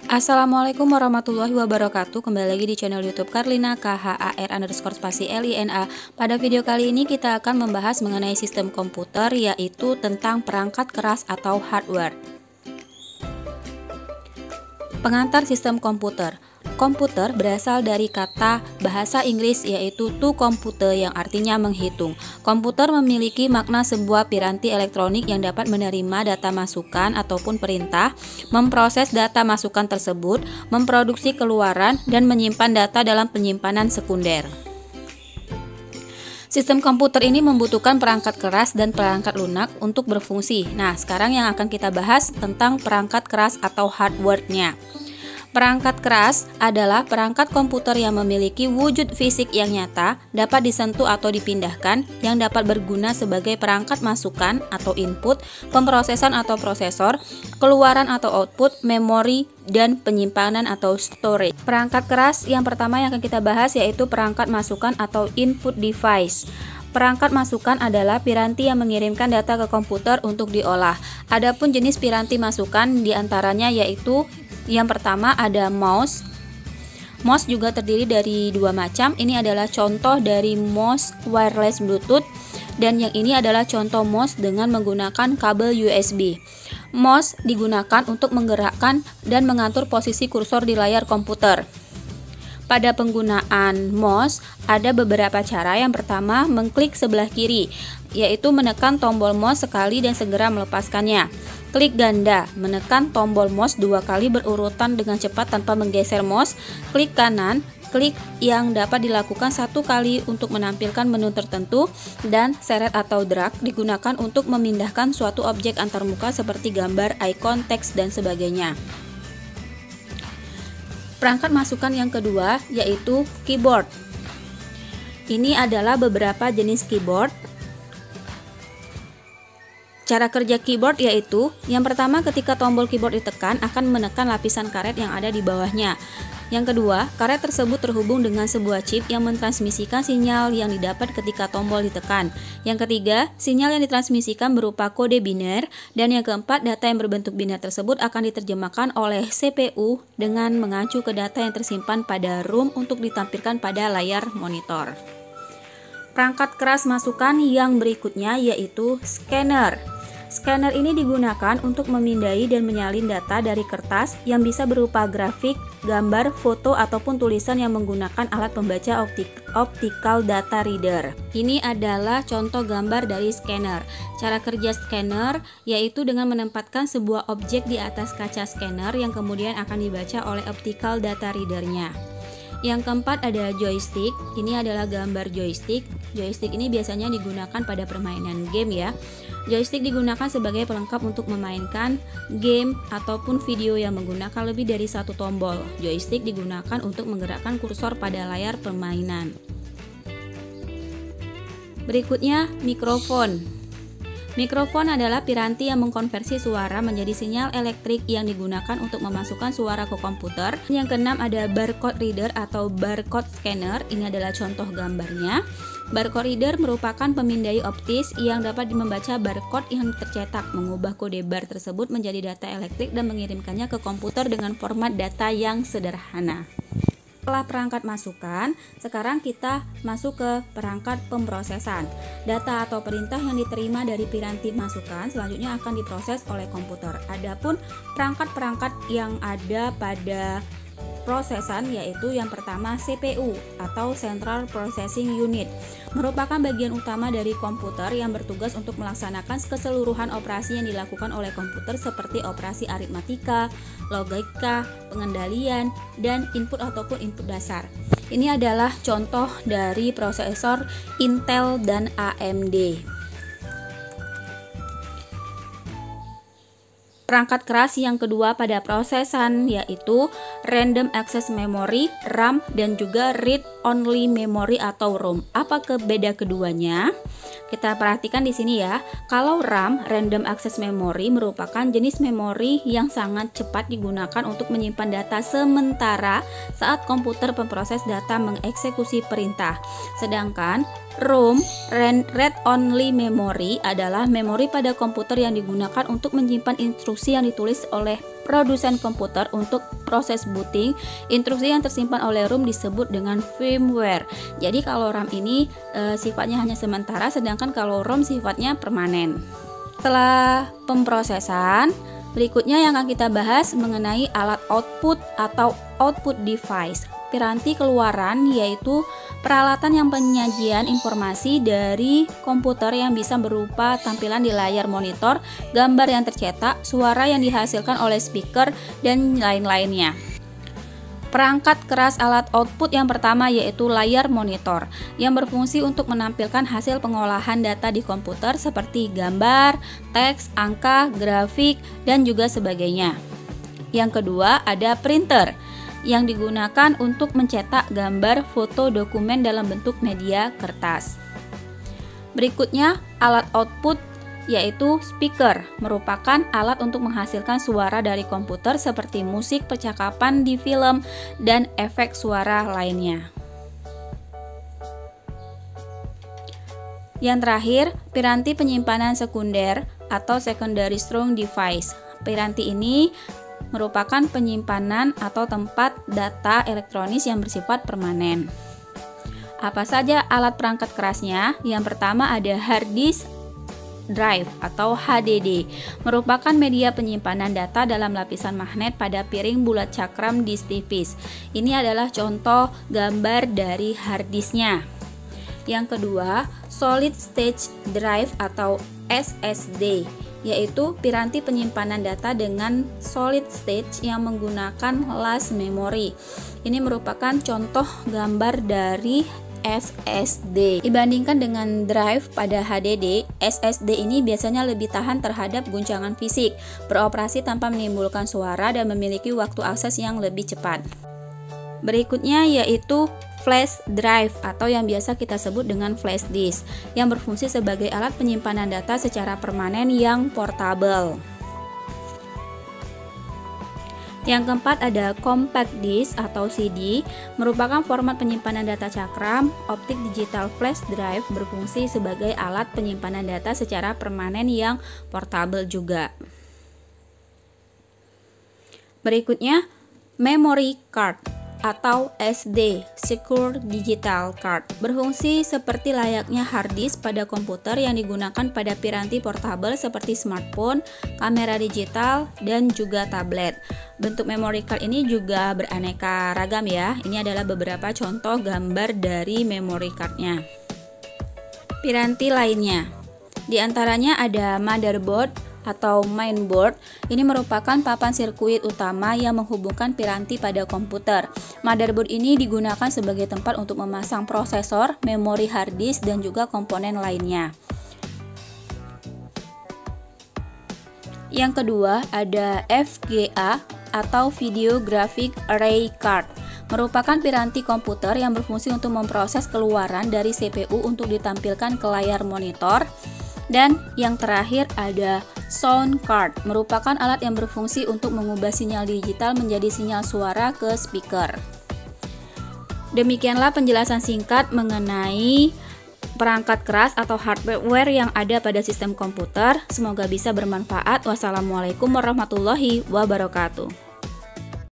Assalamualaikum warahmatullahi wabarakatuh. Kembali lagi di channel YouTube Karlina KHAR_LINA. Pada video kali ini kita akan membahas mengenai sistem komputer, yaitu tentang perangkat keras atau hardware. Pengantar sistem komputer. Komputer berasal dari kata bahasa Inggris yaitu to compute yang artinya menghitung. Komputer memiliki makna sebuah piranti elektronik yang dapat menerima data masukan ataupun perintah, memproses data masukan tersebut, memproduksi keluaran, dan menyimpan data dalam penyimpanan sekunder. Sistem komputer ini membutuhkan perangkat keras dan perangkat lunak untuk berfungsi. Nah, sekarang yang akan kita bahas tentang perangkat keras atau hardware-nya. Perangkat keras adalah perangkat komputer yang memiliki wujud fisik yang nyata, dapat disentuh atau dipindahkan, yang dapat berguna sebagai perangkat masukan atau input, pemrosesan atau prosesor, keluaran atau output, memori, dan penyimpanan atau storage. Perangkat keras yang pertama yang akan kita bahas yaitu perangkat masukan atau input device. Perangkat masukan adalah piranti yang mengirimkan data ke komputer untuk diolah. Adapun jenis piranti masukan diantaranya yaitu yang pertama ada mouse. Mouse juga terdiri dari dua macam. Ini adalah contoh dari mouse wireless Bluetooth, dan yang ini adalah contoh mouse dengan menggunakan kabel USB. Mouse digunakan untuk menggerakkan dan mengatur posisi kursor di layar komputer. Pada penggunaan mouse ada beberapa cara. Yang pertama, mengklik sebelah kiri, yaitu menekan tombol mouse sekali dan segera melepaskannya. Klik ganda, menekan tombol mouse 2 kali berurutan dengan cepat tanpa menggeser mouse. Klik kanan, klik yang dapat dilakukan 1 kali untuk menampilkan menu tertentu, dan seret atau drag digunakan untuk memindahkan suatu objek antarmuka seperti gambar, icon, teks, dan sebagainya. Perangkat masukan yang kedua yaitu keyboard. Ini adalah beberapa jenis keyboard. Cara kerja keyboard yaitu yang pertama, ketika tombol keyboard ditekan akan menekan lapisan karet yang ada di bawahnya. Yang kedua, karet tersebut terhubung dengan sebuah chip yang mentransmisikan sinyal yang didapat ketika tombol ditekan. Yang ketiga, sinyal yang ditransmisikan berupa kode biner. Dan yang keempat, data yang berbentuk biner tersebut akan diterjemahkan oleh CPU dengan mengacu ke data yang tersimpan pada ROM untuk ditampilkan pada layar monitor. Perangkat keras masukan yang berikutnya yaitu scanner. Scanner ini digunakan untuk memindai dan menyalin data dari kertas yang bisa berupa grafik, gambar, foto, ataupun tulisan yang menggunakan alat pembaca optical data reader. Ini adalah contoh gambar dari scanner. Cara kerja scanner yaitu dengan menempatkan sebuah objek di atas kaca scanner yang kemudian akan dibaca oleh optical data readernya. Yang keempat ada joystick. Ini adalah gambar joystick. Joystick ini biasanya digunakan pada permainan game ya. Joystick digunakan sebagai pelengkap untuk memainkan game ataupun video yang menggunakan lebih dari satu tombol. Joystick digunakan untuk menggerakkan kursor pada layar permainan. Berikutnya, mikrofon. Mikrofon adalah piranti yang mengkonversi suara menjadi sinyal elektrik yang digunakan untuk memasukkan suara ke komputer. Yang keenam ada barcode reader atau barcode scanner. Ini adalah contoh gambarnya. Barcode reader merupakan pemindai optis yang dapat membaca barcode yang tercetak, mengubah kode bar tersebut menjadi data elektrik dan mengirimkannya ke komputer dengan format data yang sederhana. Setelah perangkat masukan, sekarang kita masuk ke perangkat pemrosesan. Data atau perintah yang diterima dari piranti masukan selanjutnya akan diproses oleh komputer. Adapun perangkat-perangkat yang ada pada prosesan yaitu yang pertama CPU atau Central Processing Unit, merupakan bagian utama dari komputer yang bertugas untuk melaksanakan keseluruhan operasi yang dilakukan oleh komputer seperti operasi aritmatika, logika, pengendalian, dan input ataupun input dasar. Ini adalah contoh dari prosesor Intel dan AMD. Perangkat keras yang kedua pada prosesan yaitu Random Access Memory, RAM, dan juga Read Only Memory atau ROM. Apa beda keduanya? Kita perhatikan di sini ya. Kalau RAM, Random Access Memory, merupakan jenis memori yang sangat cepat digunakan untuk menyimpan data sementara saat komputer pemproses data mengeksekusi perintah. Sedangkan ROM, Read Only Memory, adalah memori pada komputer yang digunakan untuk menyimpan instruksi instruksi yang ditulis oleh produsen komputer untuk proses booting. Instruksi yang tersimpan oleh ROM disebut dengan firmware. Jadi kalau RAM ini sifatnya hanya sementara, sedangkan kalau ROM sifatnya permanen. Setelah pemrosesan, berikutnya yang akan kita bahas mengenai alat output atau output device. Piranti keluaran yaitu peralatan yang penyajian informasi dari komputer yang bisa berupa tampilan di layar monitor, gambar yang tercetak, suara yang dihasilkan oleh speaker, dan lain-lainnya. Perangkat keras alat output yang pertama yaitu layar monitor yang berfungsi untuk menampilkan hasil pengolahan data di komputer seperti gambar, teks, angka, grafik, dan juga sebagainya. Yang kedua ada printer yang digunakan untuk mencetak gambar, foto, dokumen dalam bentuk media kertas. Berikutnya alat output yaitu speaker, merupakan alat untuk menghasilkan suara dari komputer seperti musik, percakapan di film, dan efek suara lainnya. Yang terakhir, piranti penyimpanan sekunder atau secondary storage device. Piranti ini merupakan penyimpanan atau tempat data elektronis yang bersifat permanen. Apa saja alat perangkat kerasnya? Yang pertama ada hard disk drive atau HDD, merupakan media penyimpanan data dalam lapisan magnet pada piring bulat cakram disk tipis. Ini adalah contoh gambar dari hard disknya. Yang kedua, solid state drive atau SSD, yaitu piranti penyimpanan data dengan solid state yang menggunakan flash memory. Ini merupakan contoh gambar dari SSD. Dibandingkan dengan drive pada HDD, SSD ini biasanya lebih tahan terhadap guncangan fisik, beroperasi tanpa menimbulkan suara, dan memiliki waktu akses yang lebih cepat. Berikutnya yaitu flash drive atau yang biasa kita sebut dengan flash disk, yang berfungsi sebagai alat penyimpanan data secara permanen yang portable. Yang keempat ada compact disk atau CD, merupakan format penyimpanan data cakram. Optik digital flash drive berfungsi sebagai alat penyimpanan data secara permanen yang portable juga. Berikutnya memory card atau SD, Secure Digital Card, berfungsi seperti layaknya hard disk pada komputer yang digunakan pada piranti portable seperti smartphone, kamera digital, dan juga tablet. Bentuk memory card ini juga beraneka ragam ya. Ini adalah beberapa contoh gambar dari memory cardnya. Piranti lainnya, di antaranya ada motherboard atau mainboard. Ini merupakan papan sirkuit utama yang menghubungkan piranti pada komputer. Motherboard ini digunakan sebagai tempat untuk memasang prosesor, memori hard disk, dan juga komponen lainnya. Yang kedua ada VGA atau Video Graphic Array Card, merupakan piranti komputer yang berfungsi untuk memproses keluaran dari CPU untuk ditampilkan ke layar monitor. Dan yang terakhir ada sound card, merupakan alat yang berfungsi untuk mengubah sinyal digital menjadi sinyal suara ke speaker. Demikianlah penjelasan singkat mengenai perangkat keras atau hardware yang ada pada sistem komputer. Semoga bisa bermanfaat. Wassalamualaikum warahmatullahi wabarakatuh.